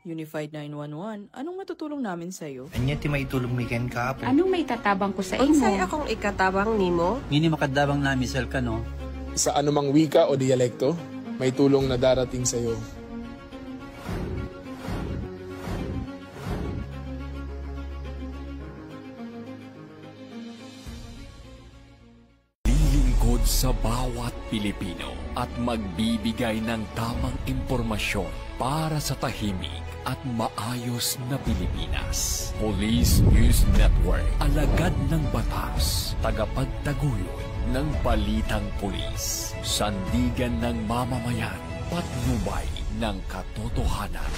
Unified 911, anong matutulong namin sa'yo? Anya ti may tulong miken ka po. Anong may tatabang ko sa imo? Unsay akong ikatabang nimo? Ngini makadabang na misal ka no? Sa anumang wika o dialekto, may tulong na darating sa iyo. Lilingkod sa bawat Pilipino at magbibigay ng tamang impormasyon para sa tahimik at maayos na Pilipinas. Police News Network, alagad ng batas, tagapagtaguyod ng balitang pulis, sandigan ng mamamayan, patnubay ng katotohanan.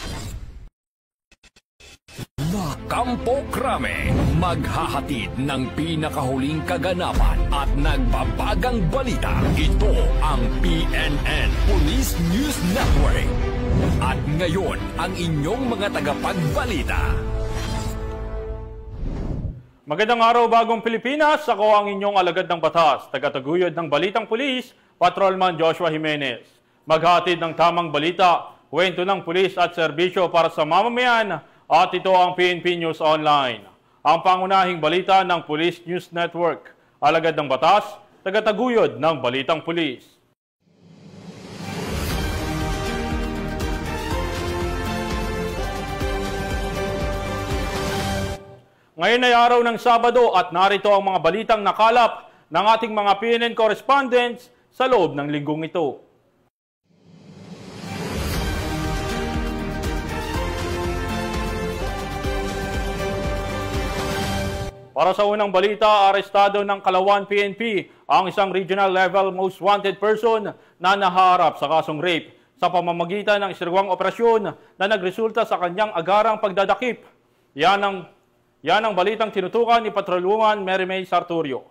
La Campo Crame, maghahatid ng pinakahuling kaganapan at nagbabagang balita. Ito ang PNN Police News Network. At ngayon, ang inyong mga tagapagbalita. Magandang araw, bagong Pilipinas. Ako ang inyong alagad ng batas, tagataguyod ng Balitang Pulis, Patrolman Joshua Jimenez. Maghatid ng tamang balita, kwento ng pulis at serbisyo para sa mamamayan, at ito ang PNP News Online. Ang pangunahing balita ng Police News Network, alagad ng batas, tagataguyod ng Balitang Pulis. Ngayon ay araw ng Sabado at narito ang mga balitang nakalap ng ating mga PNN correspondents sa loob ng linggong ito. Para sa unang balita, arestado ng Kalawan PNP ang isang regional level most wanted person na naharap sa kasong rape sa pamamagitan ng isirwang operasyon na nagresulta sa kanyang agarang pagdadakip. Yan ang balitang tinutukan ni Patrolwoman Mary May Sarturio.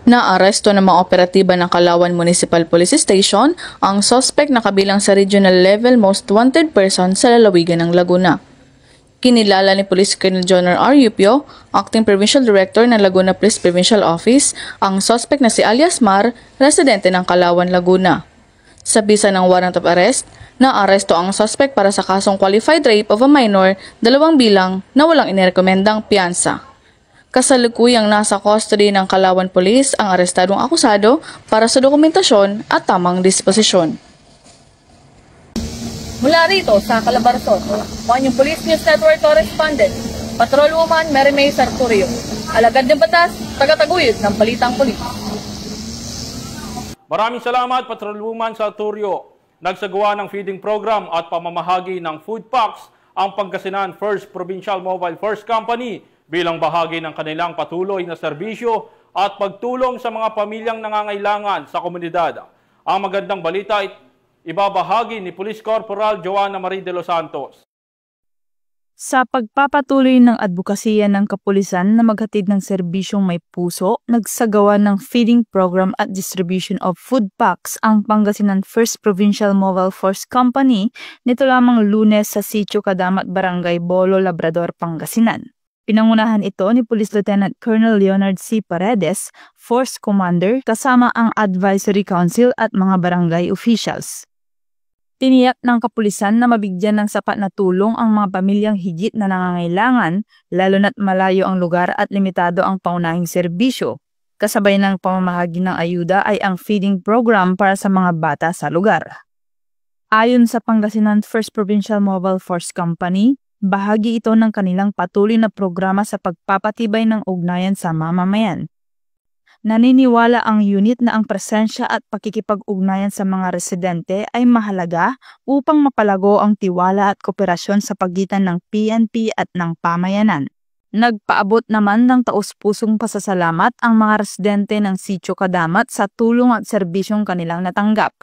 Naaresto ng mga operatiba ng Kalawan Municipal Police Station ang suspect na kabilang sa regional level most wanted person sa lalawigan ng Laguna. Kinilala ni Police Colonel Jonor R. Yupio, Acting Provincial Director ng Laguna Police Provincial Office, ang suspect na si alias Mar, residente ng Kalawan, Laguna. Sa bisa ng warrant of arrest, naaresto ang suspect para sa kasong qualified rape of a minor, 2 bilang na walang inirekomendang piyansa. Kasalukuyang nasa custody ng Kalawan Police ang arestadong akusado para sa dokumentasyon at tamang disposisyon. Mula rito sa Calabarzon, ang Police News Network correspondent, Patrolwoman Mary May Sarturio, alagad ng batas, tagataguyod ng Balitang Pulis. Maraming salamat, Patrolwoman Sarturio. Nagsagawa ng feeding program at pamamahagi ng food packs ang Pangasinan First Provincial Mobile First Company bilang bahagi ng kanilang patuloy na serbisyo at pagtulong sa mga pamilyang nangangailangan sa komunidad. Ang magandang balita ay ibabahagi ni Police Corporal Joanna Marie de los Santos. Sa pagpapatuloy ng advokasya ng kapulisan na maghatid ng serbisyong may puso, nagsagawa ng feeding program at distribution of food packs ang Pangasinan First Provincial Mobile Force Company nito lamang Lunes sa Sitio Kadamat, Barangay Bolo, Labrador, Pangasinan. Pinangunahan ito ni Police Lieutenant Colonel Leonard C. Paredes, Force Commander, kasama ang Advisory Council at mga barangay officials. Tiniyak ng kapulisan na mabigyan ng sapat na tulong ang mga pamilyang higit na nangangailangan, lalo na't malayo ang lugar at limitado ang paunahing serbisyo. Kasabay ng pamamahagi ng ayuda ay ang feeding program para sa mga bata sa lugar. Ayon sa Pangasinan First Provincial Mobile Force Company, bahagi ito ng kanilang patuloy na programa sa pagpapatibay ng ugnayan sa mamamayan. Naniniwala ang unit na ang presensya at pakikipag-ugnayan sa mga residente ay mahalaga upang mapalago ang tiwala at kooperasyon sa pagitan ng PNP at ng pamayanan. Nagpaabot naman ng taus-pusong pasasalamat ang mga residente ng Sitio Kadamat sa tulong at serbisyong kanilang natanggap.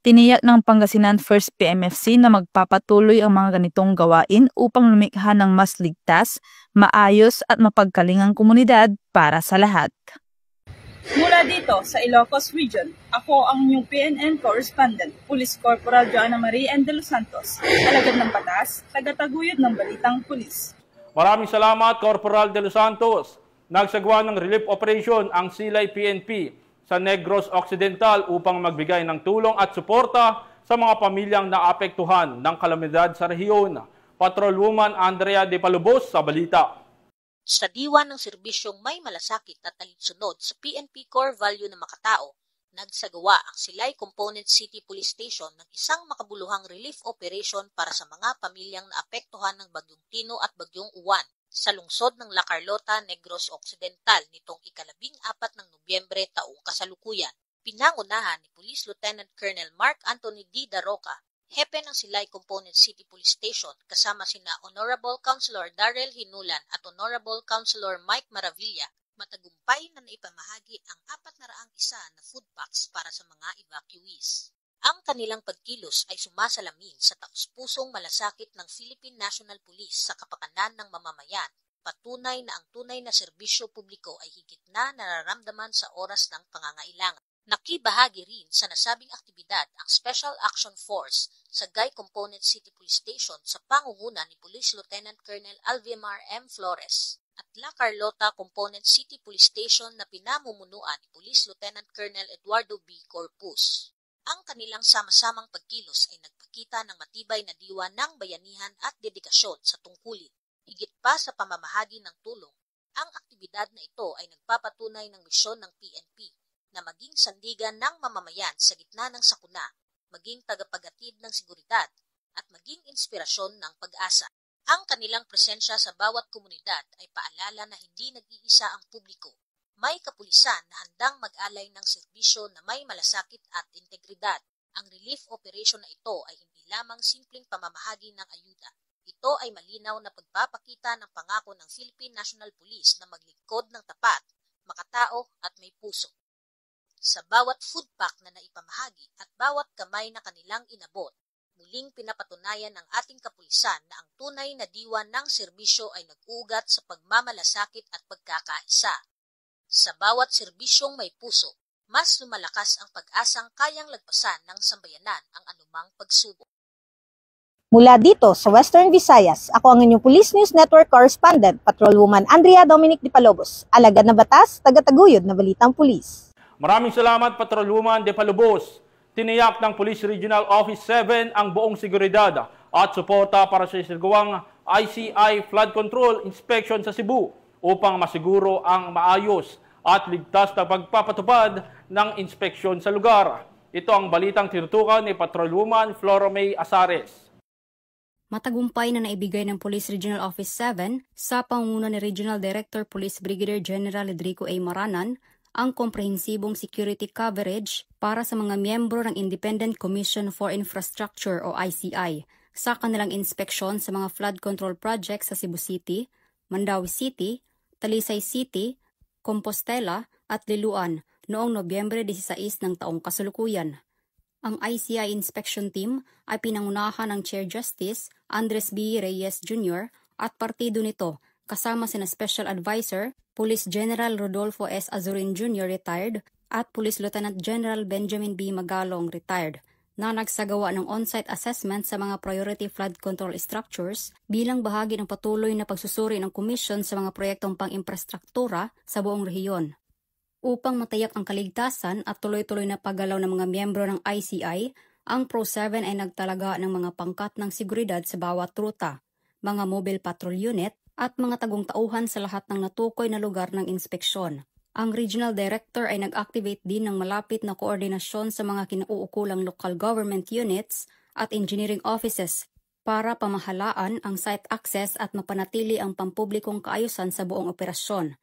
Tiniyak ng Pangasinan First PMFC na magpapatuloy ang mga ganitong gawain upang lumikha ng mas ligtas, maayos at mapagkalingang komunidad para sa lahat. Mula dito sa Ilocos Region, ako ang inyong PNN correspondent, Police Corporal Joanna Marie de los Santos, alagad ng batas, tagataguyod ng Balitang Pulis. Maraming salamat, Corporal de los Santos. Nagsagawa ng relief operation ang Silay PNP sa Negros Occidental upang magbigay ng tulong at suporta sa mga pamilyang naapektuhan ng kalamidad sa rehiyon. Patrolwoman Andrea De Palubos sa balita. Sa diwa ng serbisyong may malasakit at alinsunod sa PNP Core Value na makatao, nagsagawa ang Silay Component City Police Station ng isang makabuluhang relief operation para sa mga pamilyang naapektuhan ng Bagyong Tino at Bagyong Uwan sa lungsod ng La Carlota, Negros Occidental nitong ika-14 ng Nobyembre taong kasalukuyan. Pinangunahan ni Police Lieutenant Colonel Mark Anthony D. Daroca, hepe ng Silay Component City Police Station, kasama sina Honorable Councilor Darrell Hinulan at Honorable Councilor Mike Maravilla, matagumpay na naipamahagi ang 401 na food packs para sa mga evacuees. Ang kanilang pagkilos ay sumasalamin sa taus-pusong malasakit ng Philippine National Police sa kapakanan ng mamamayan, patunay na ang tunay na serbisyo publiko ay higit na nararamdaman sa oras ng pangangailangan. Nakibahagi rin sa nasabing aktibidad ang Special Action Force sa Gay Component City Police Station sa pangunguna ni Police Lieutenant Colonel Alvimar M. Flores at La Carlota Component City Police Station na pinamumunuan ni Police Lieutenant Colonel Eduardo B. Corpus. Ang kanilang sama-samang pagkilos ay nagpakita ng matibay na diwa ng bayanihan at dedikasyon sa tungkulin. Higit pa sa pamamahagi ng tulong, ang aktibidad na ito ay nagpapatunay ng misyon ng PNP na maging sandigan ng mamamayan sa gitna ng sakuna, maging tagapagatid ng seguridad, at maging inspirasyon ng pag-asa. Ang kanilang presensya sa bawat komunidad ay paalala na hindi nag-iisa ang publiko. May kapulisan na handang mag-alay ng serbisyo na may malasakit at integridad. Ang relief operation na ito ay hindi lamang simpleng pamamahagi ng ayuda. Ito ay malinaw na pagpapakita ng pangako ng Philippine National Police na maglingkod ng tapat, makatao at may puso. Sa bawat food pack na naipamahagi at bawat kamay na kanilang inabot, muling pinapatunayan ng ating kapulisan na ang tunay na diwa ng serbisyo ay nag-ugat sa pagmamalasakit at pagkakaisa. Sa bawat serbisyong may puso, mas lumalakas ang pag-asang kayang lagpasan ng sambayanan ang anumang pagsubok. Mula dito sa Western Visayas, ako ang inyong Police News Network Correspondent, Patrolwoman Andrea Dominic De Palubos, alagad na batas, tagataguyod na balitang pulis. Maraming salamat, Patrolwoman De Palubos. Tiniyak ng Police Regional Office 7 ang buong seguridad at suporta para sa isinagawang ICI Flood Control Inspection sa Cebu upang masiguro ang maayos at ligtas na pagpapatupad ng inspeksyon sa lugar. Ito ang balitang tinutukan ni Patrolwoman Flora May Asares. Matagumpay na naibigay ng Police Regional Office 7 sa pangunguna ni Regional Director Police Brigadier General Edrico A. Maranan ang komprehensibong security coverage para sa mga miyembro ng Independent Commission for Infrastructure o ICI sa kanilang inspeksyon sa mga flood control projects sa Cebu City, Mandaue City, Talisay City, Compostela at Liloan noong Nobyembre 16 ng taong kasalukuyan. Ang ICI Inspection Team ay pinangunahan ng Chair Justice Andres B. Reyes Jr. at partido nito kasama sina Special Advisor Police General Rodolfo S. Azurin Jr. retired at Police Lieutenant General Benjamin B. Magalong retired na nagsagawa ng on-site assessment sa mga priority flood control structures bilang bahagi ng patuloy na pagsusuri ng komisyon sa mga proyektong pang-infrastruktura sa buong rehiyon. Upang matayak ang kaligtasan at tuloy-tuloy na paggalaw ng mga miyembro ng ICI, ang Pro-7 ay nagtalaga ng mga pangkat ng seguridad sa bawat ruta, mga mobile patrol unit, at mga tagong tauhan sa lahat ng natukoy na lugar ng inspeksyon. Ang Regional Director ay nag-activate din ng malapit na koordinasyon sa mga kinauukulang local government units at engineering offices para pamahalaan ang site access at mapanatili ang pampublikong kaayusan sa buong operasyon.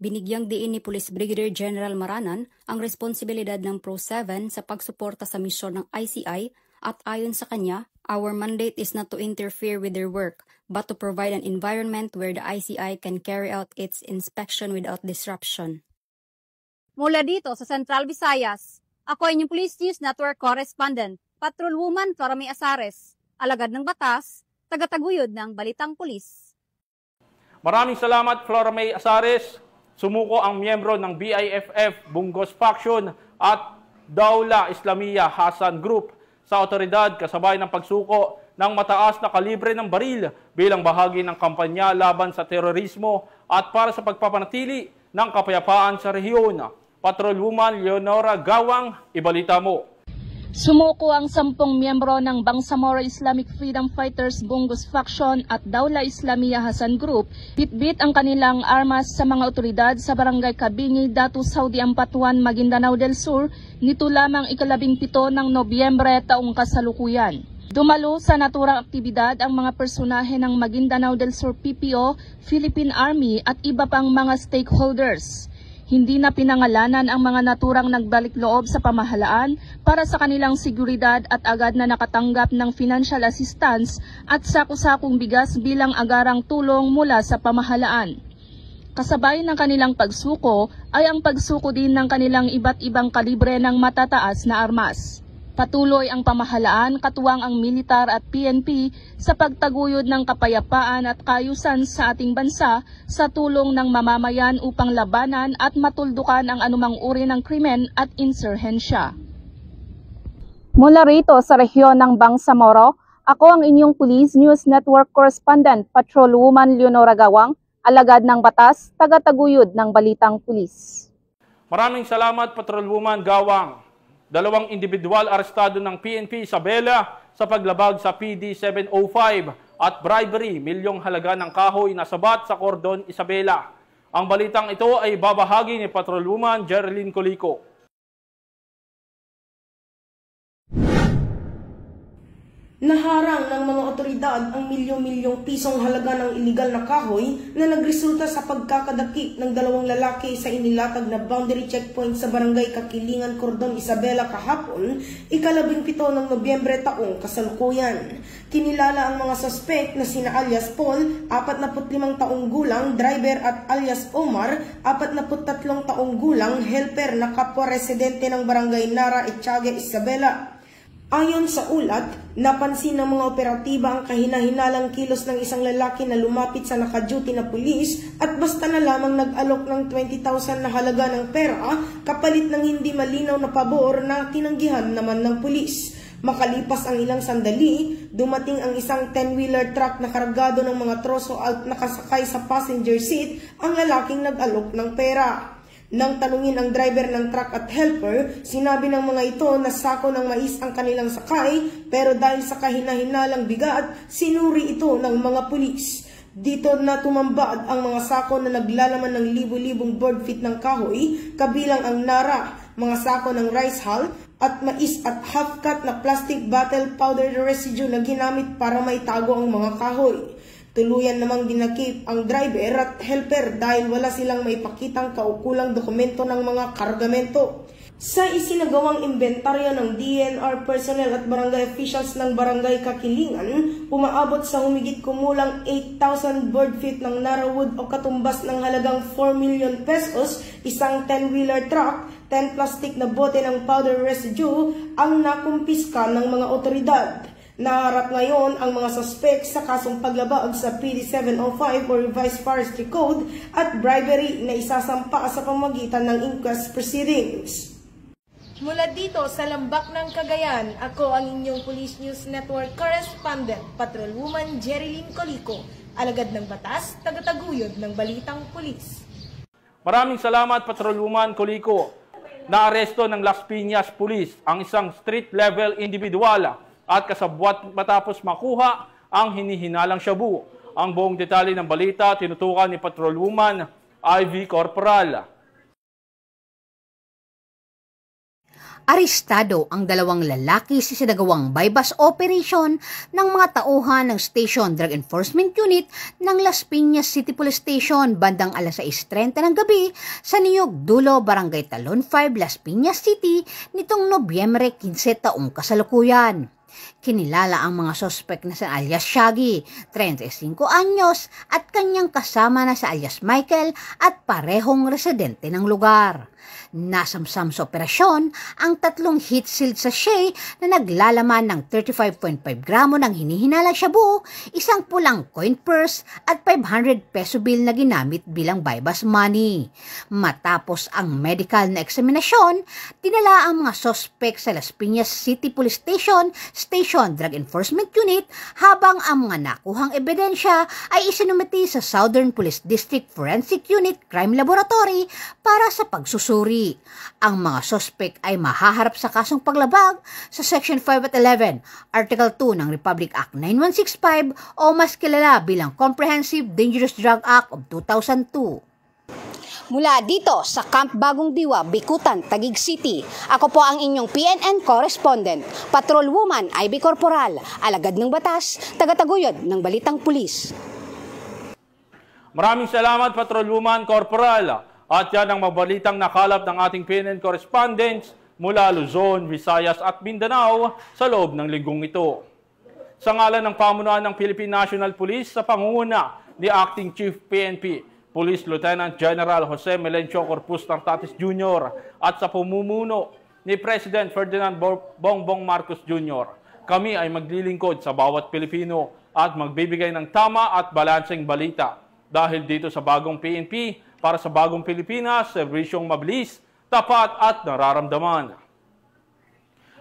Binigyang diin ni Police Brigadier General Maranan ang responsibilidad ng Pro-7 sa pagsuporta sa misyon ng ICI at ayon sa kanya, our mandate is not to interfere with their work, but to provide an environment where the ICI can carry out its inspection without disruption. Mula dito sa Central Visayas, ako ay inyong Police News Network Correspondent, Patrolwoman Flora May Asares, alagad ng batas, tagataguyod ng balitang pulis. Maraming salamat, Flora May Asares. Sumuko ang miyembro ng BIFF, Bunggos Faction at Daula Islamiyah Hasan Group sa otoridad kasabay ng pagsuko ng mataas na kalibre ng baril bilang bahagi ng kampanya laban sa terorismo at para sa pagpapanatili ng kapayapaan sa rehiyon. Patrolwoman Leonora Gawang, ibalita mo. Sumuko ang 10 miyembro ng Bangsamoro Islamic Freedom Fighters Bungus Faction at Dawla Islamiyah Hasan Group, bitbit ang kanilang armas sa mga otoridad sa Barangay Kabingi, Datu Saudi Ampatuan, Maguindanao del Sur, nito lamang 17 ng Nobyembre taong kasalukuyan. Dumalo sa naturang aktibidad ang mga personahe ng Maguindanao del Sur PPO, Philippine Army at iba pang mga stakeholders. Hindi na pinangalanan ang mga naturang nagbalik loob sa pamahalaan para sa kanilang seguridad at agad na nakatanggap ng financial assistance at saku-sakong bigas bilang agarang tulong mula sa pamahalaan. Kasabay ng kanilang pagsuko ay ang pagsuko din ng kanilang iba't ibang kalibre ng matataas na armas. Patuloy ang pamahalaan, katuwang ang militar at PNP sa pagtaguyod ng kapayapaan at kaayusan sa ating bansa sa tulong ng mamamayan upang labanan at matuldukan ang anumang uri ng krimen at insurhensya. Mula rito sa rehiyon ng Bangsamoro, ako ang inyong Police News Network Correspondent, Patrolwoman Leonora Gawang, alagad ng batas, tagataguyod ng Balitang Pulis. Maraming salamat, Patrolwoman Gawang. 2 individual arestado ng PNP Isabela sa paglabag sa PD 705 at bribery, milyong halaga ng kahoy na sabat sa Cordon Isabela. Ang balitang ito ay babahagi ni Patrolwoman Jerilyn Colico. Naharang ng mga otoridad ang milyon-milyong pisong halaga ng iligal na kahoy na nagresulta sa pagkakadakip ng 2 lalaki sa inilatag na boundary checkpoint sa Barangay Kakilingan, Cordon Isabela kahapon, 17 ng Nobyembre taong kasalukuyan. Kinilala ang mga suspect na sina alias Paul, 45 taong gulang, driver, at alias Omar, 43 taong gulang, helper na kapwa residente ng Barangay Nara, Etiaga, Isabela. Ayon sa ulat, napansin ng mga operatiba ang kahina-hinalang kilos ng isang lalaki na lumapit sa nakaduty na pulis at basta na lamang nag-alok ng 20,000 na halaga ng pera kapalit ng hindi malinaw na pabor na tinanggihan naman ng pulis. Makalipas ang ilang sandali, dumating ang isang 10-wheeler truck na kargado ng mga troso at nakasakay sa passenger seat ang lalaking nag-alok ng pera. Nang tanungin ang driver ng truck at helper, sinabi ng mga ito na sako ng mais ang kanilang sakay, pero dahil sa kahina-hinalang bigat, sinuri ito ng mga pulis. Dito na tumambad ang mga sako na naglalaman ng libu-libong board feet ng kahoy, kabilang ang nara, mga sako ng rice hull, at mais at half-cut na plastic bottle powder residue na ginamit para maitago ang mga kahoy. Tuluyan namang dinakip ang driver at helper dahil wala silang maipakitang kaukulang dokumento ng mga kargamento. Sa isinagawang inventaryo ng DNR personnel at barangay officials ng Barangay Kakilingan, umaabot sa humigit kumulang 8,000 board feet ng narawood o katumbas ng halagang 4 million pesos, isang 10-wheeler truck, 10 plastic na bote ng powder residue ang nakumpiska ng mga otoridad. Naharap ngayon ang mga suspect sa kasong paglabag sa PD 705 o Revised Forestry Code at bribery na isasampa sa pamamagitan ng inquest proceedings. Mula dito sa Lambak ng Cagayan, ako ang inyong Police News Network Correspondent, Patrolwoman Jerilyn Colico, alagad ng batas, tagataguyod ng Balitang Pulis. Maraming salamat, Patrolwoman Colico. Naaresto ng Las Piñas Police ang isang street-level individual at kasabwat matapos makuha ang hinihinalang shabu. Ang buong detalye ng balita tinutukan ni Patrolwoman Ivy Corporal. Arestado ang 2 lalaki sa sinagawang bypass operation ng mga tauhan ng Station Drug Enforcement Unit ng Las Piñas City Police Station bandang alas 6:30 ng gabi sa Niyog Dulo, Barangay Talon 5, Las Piñas City nitong Nobyembre 15 taong kasalukuyan. Kinilala ang mga sospek na sa alias Shaggy, 35 anyos, at kanyang kasama na sa alias Michael at parehong residente ng lugar. Nasamsam sa operasyon ang 3 heat sealed sachet na naglalaman ng 35.5 gramo ng hinihinalang shabu, isang pulang coin purse at 500 peso bill na ginamit bilang bypass money. Matapos ang medical na eksaminasyon, dinala ang mga sospek sa Las Piñas City Police Station Station Drug Enforcement Unit habang ang mga nakuhang ebidensya ay isinumiti sa Southern Police District Forensic Unit Crime Laboratory para sa pagsusuri. Ang mga sospek ay mahaharap sa kasong paglabag sa Section 5 at 11, Article 2 ng Republic Act 9165 o mas kilala bilang Comprehensive Dangerous Drug Act of 2002. Mula dito sa Camp Bagong Diwa, Bikutan, Taguig City, ako po ang inyong PNN correspondent, Patrolwoman Ivy Corporal, alagad ng batas, tagataguyod ng Balitang Pulis. Maraming salamat, Patrolwoman Corporal. At yan ang mabalitang nakalap ng ating PNN correspondents mula Luzon, Visayas at Mindanao sa loob ng linggong ito. Sa ngalan ng pamunuan ng Philippine National Police sa pangunguna ni Acting Chief PNP, Police Lieutenant General Jose Melencio Corpus Tartatis Jr. at sa pamumuno ni President Ferdinand Bongbong Marcos Jr., kami ay maglilingkod sa bawat Pilipino at magbibigay ng tama at balanseng balita. Dahil dito sa bagong PNP, para sa bagong Pilipinas, serbisyong mabilis, tapat at nararamdaman.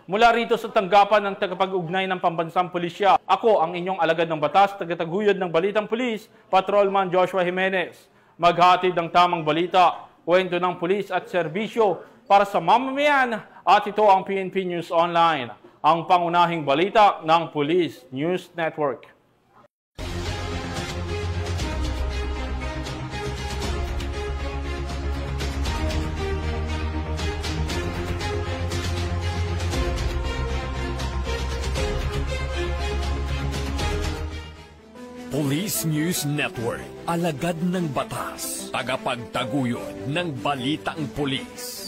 Mula rito sa tanggapan ng tagapag-ugnay ng Pambansang Pulisya, ako ang inyong alagad ng batas, tagataguyod ng Balitang Pulis, Patrolman Joshua Jimenez. Maghatid ng tamang balita, kwento ng pulis at serbisyo para sa mamamayan at ito ang PNP News Online, ang pangunahing balita ng Police News Network. Police News Network, alagad ng batas, tagapagtaguyod ng balitang pulis.